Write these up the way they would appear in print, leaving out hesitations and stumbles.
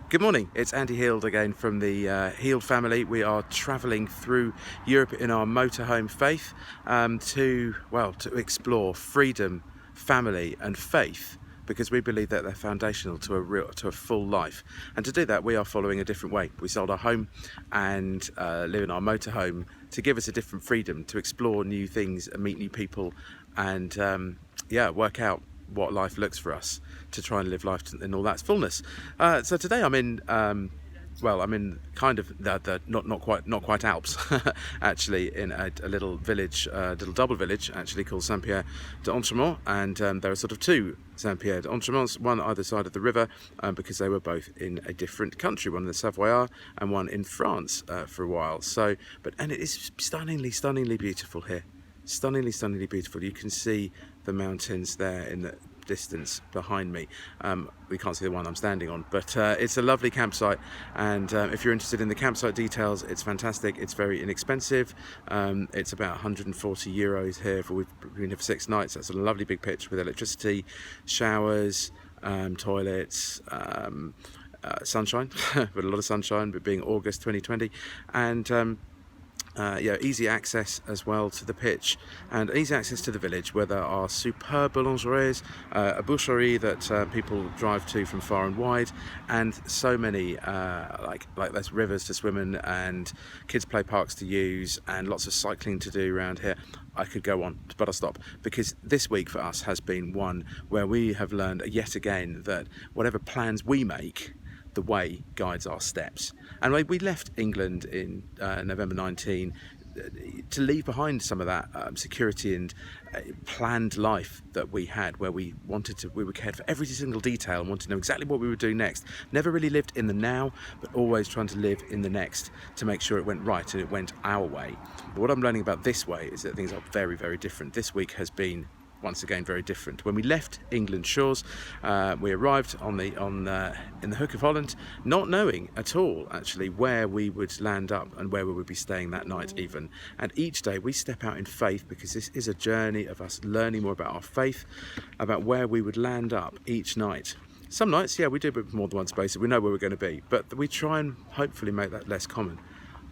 Good morning, it's Andy Heald again from the Heald family. We are travelling through Europe in our motorhome faith to explore freedom, family and faith, because we believe that they're foundational to a full life. And to do that, we are following a different way. We sold our home and live in our motorhome to give us a different freedom to explore new things and meet new people and work out what life looks for us, to try and live life in all that fullness. So today I'm in kind of the not quite Alps, actually in a little village, little double village actually, called Saint-Pierre d'Entremont, and there are sort of two Saint-Pierre d'Entremonts, one either side of the river, because they were both in a different country, one in the Savoie and one in France for a while. And it is stunningly beautiful here. Stunningly beautiful. You can see the mountains there in the distance behind me. We can't see the one I'm standing on, but it's a lovely campsite, and if you're interested in the campsite details, it's fantastic. It's very inexpensive. It's about 140 euros here. We've been here for 6 nights. That's a lovely big pitch with electricity, showers, toilets, sunshine, but a lot of sunshine, but being August 2020, and easy access as well to the pitch, and easy access to the village, where there are superb boulangeries, a boucherie that people drive to from far and wide, and so many like there's rivers to swim in, and kids play parks to use, and lots of cycling to do around here. I could go on, but I'll stop, because this week for us has been one where we have learned yet again that whatever plans we make, the way guides our steps. And we left England in November 19 to leave behind some of that security and planned life that we had, where we were cared for every single detail and wanted to know exactly what we would do next. Never really lived in the now, but always trying to live in the next to make sure it went right and it went our way. But what I'm learning about this way is that things are very, very different. This week has been once again very different. When we left England's shores, we arrived in the Hook of Holland, not knowing at all actually where we would land up and where we would be staying that night even. And each day we step out in faith, because this is a journey of us learning more about our faith, about where we would land up each night. Some nights, we do a bit more than one space, so we know where we're going to be, but we try and hopefully make that less common.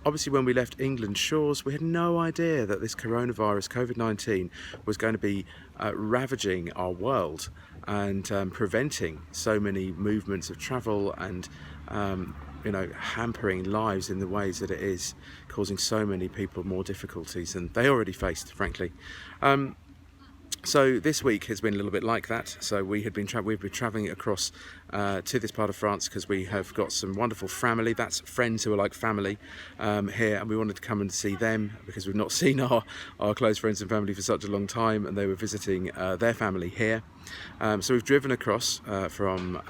Obviously, when we left England's shores, we had no idea that this coronavirus, COVID-19, was going to be ravaging our world and preventing so many movements of travel and hampering lives in the ways that it is, causing so many people more difficulties than they already faced, frankly. So this week has been a little bit like that. So we've been travelling across to this part of France, because we have got some wonderful framily, that's friends who are like family, here, and we wanted to come and see them, because we've not seen our close friends and family for such a long time, and they were visiting their family here. So we've driven across from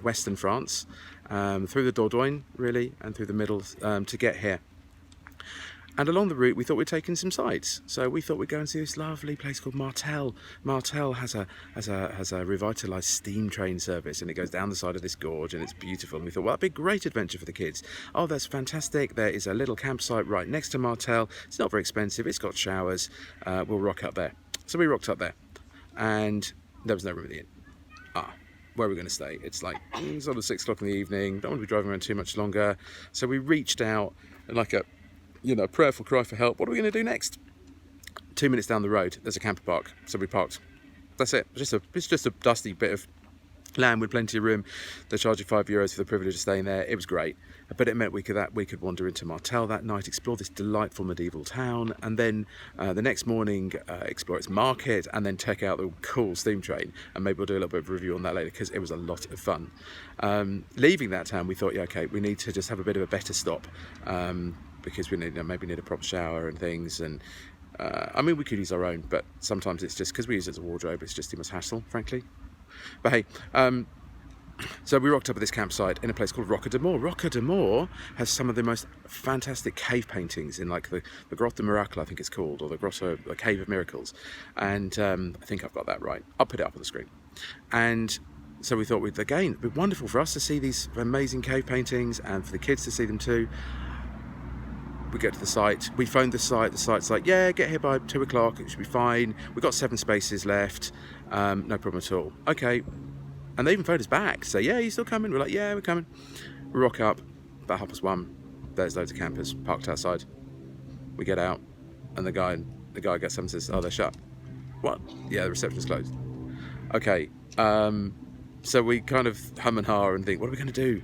western France, through the Dordogne really, and through the middle, to get here. And along the route, we thought we'd take in some sights. So we thought we'd go and see this lovely place called Martel. Martel has a revitalised steam train service, and it goes down the side of this gorge, and it's beautiful. And we thought, well, that'd be a great adventure for the kids. Oh, that's fantastic. There is a little campsite right next to Martel. It's not very expensive. It's got showers. We'll rock up there. So we rocked up there, and there was no room at the inn. Where are we going to stay? It's like sort of 6 o'clock in the evening. Don't want to be driving around too much longer. So we reached out like a prayerful cry for help. What are we going to do next? 2 minutes down the road, there's a camper park, so we parked. That's it. It's just a dusty bit of land with plenty of room. They charge you €5 for the privilege of staying there. It was great, but it meant we could wander into Martel that night, explore this delightful medieval town, and then the next morning explore its market, and then check out the cool steam train. And maybe we'll do a little bit of a review on that later, because it was a lot of fun. Leaving that town, we thought, we need to just have a bit of a better stop, because we maybe need a proper shower and things, and we could use our own, but sometimes it's just, because we use it as a wardrobe, it's just too much hassle, frankly. But hey, so we rocked up at this campsite in a place called Rocamadour. Rocamadour has some of the most fantastic cave paintings in, like the Grotte de Miracle, I think it's called, or the Cave of Miracles, and I think I've got that right. I'll put it up on the screen. And so we thought it'd be wonderful for us to see these amazing cave paintings, and for the kids to see them too. We get to the site, we phoned the site, the site's like, get here by 2 o'clock, it should be fine, we've got 7 spaces left, no problem at all. Okay, And they even phoned us back to say, yeah, you still coming? We're like, yeah, we're coming. We rock up, about 1:30. There's loads of campers parked outside. We get out, and the guy gets up and says, oh, they're shut. What? Yeah, the reception's closed. Okay, so we kind of hum and ha and think, what are we going to do?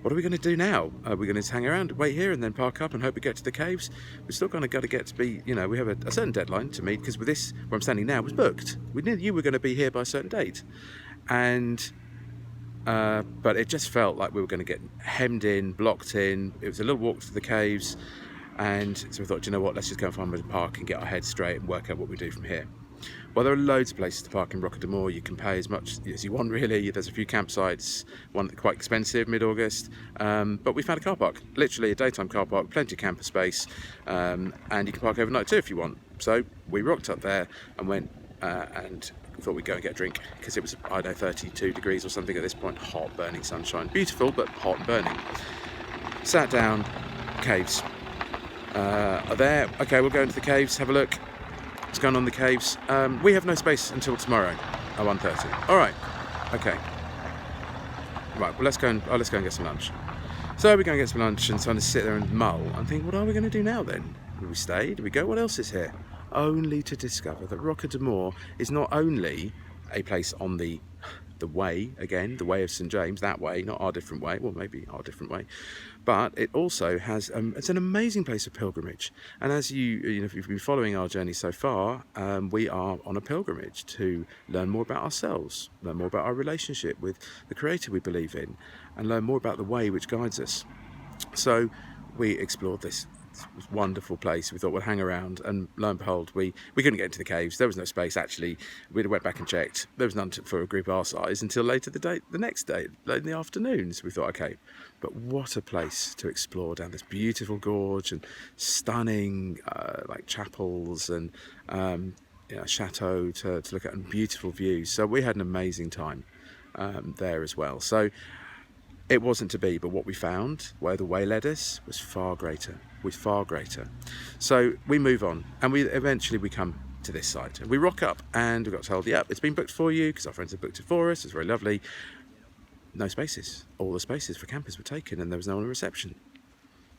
What are we going to do now? Are we going to hang around, wait here, and then park up and hope we get to the caves? We're still kind of got to get to be, you know, we have a certain deadline to meet, because with this, where I'm standing now, was booked. We knew you were going to be here by a certain date. And but it just felt like we were going to get hemmed in, blocked in. It was a little walk to the caves, and so we thought, you know what, let's just go and find a park and get our heads straight and work out what we do from here. Well, there are loads of places to park in Rocamadour. You can pay as much as you want, really. There's a few campsites, one that's quite expensive, mid-August, but we found a car park, literally a daytime car park, plenty of camper space, and you can park overnight too if you want. So we rocked up there and went and thought we'd go and get a drink, because it was, I don't know, 32 degrees or something at this point, hot, burning sunshine, beautiful, but hot and burning. Sat down, caves. Are there? Okay, we'll go into the caves, have a look. What's going on in the caves? We have no space until tomorrow at 1:30. All right, okay. Right, well, let's go and get some lunch. So we go and get some lunch and kind of sit there and mull and think, what are we going to do now then? Do we stay? Do we go? What else is here? Only to discover that Rocamadour is not only a place on the way, again, the way of St James, that way, not our different way, well, maybe our different way, but it also has, it's an amazing place of pilgrimage. And as you know, if you've been following our journey so far, we are on a pilgrimage to learn more about ourselves, learn more about our relationship with the Creator we believe in, and learn more about the way which guides us. So we explored this wonderful place. We thought we'd hang around, and lo and behold, we couldn't get into the caves. There was no space. Actually, we went back and checked. There was none for a group our size until later the next day, late in the afternoon. So we thought, okay, but what a place to explore down this beautiful gorge and stunning like chapels and chateau to look at, and beautiful views. So we had an amazing time there as well. So it wasn't to be, but what we found, where the way led us, was far greater. So we move on, and we come to this site, and we rock up, and we got told, yep, it's been booked for you, because our friends have booked it for us. It's very lovely. No spaces. All the spaces for campers were taken, and there was no one in reception.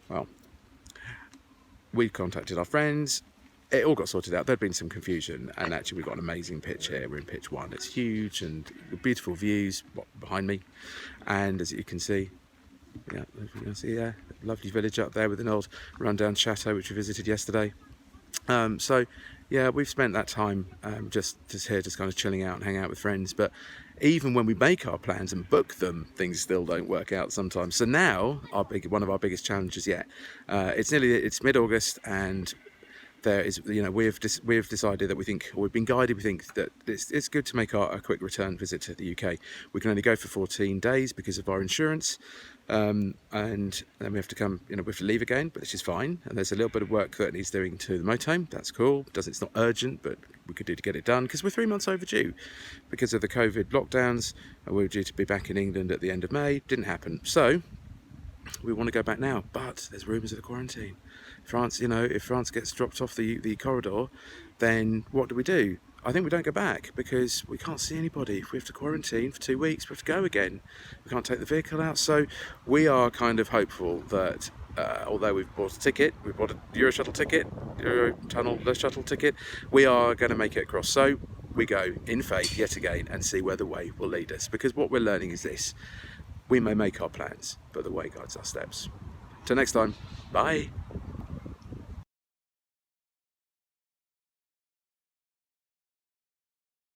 Well, we contacted our friends. It all got sorted out. There'd been some confusion, and actually we got an amazing pitch here. We're in pitch 1. It's huge and beautiful views behind me, and as you can see, lovely village up there with an old rundown chateau which we visited yesterday. So yeah, we've spent that time just here, just kind of chilling out and hanging out with friends. But even when we make our plans and book them, things still don't work out sometimes. So now one of our biggest challenges yet. It's mid-August, and there is, we've decided that we've been guided. We think that it's good to make a quick return visit to the UK. We can only go for 14 days because of our insurance, and then we have to come. We have to leave again, but this is fine. And there's a little bit of work that needs doing to the motorhome. That's cool. It's not urgent, but we could do to get it done, because we're 3 months overdue because of the COVID lockdowns. We were due to be back in England at the end of May. Didn't happen. So we want to go back now, but there's rumours of the quarantine. France, if France gets dropped off the corridor, then what do? I think we don't go back, because we can't see anybody. If we have to quarantine for 2 weeks, we have to go again. We can't take the vehicle out. So we are kind of hopeful that, although we've bought a ticket, we've bought a Eurotunnel shuttle ticket, we are going to make it across. So we go in faith yet again and see where the way will lead us, because what we're learning is this: we may make our plans, but the way guides our steps. Till next time, bye.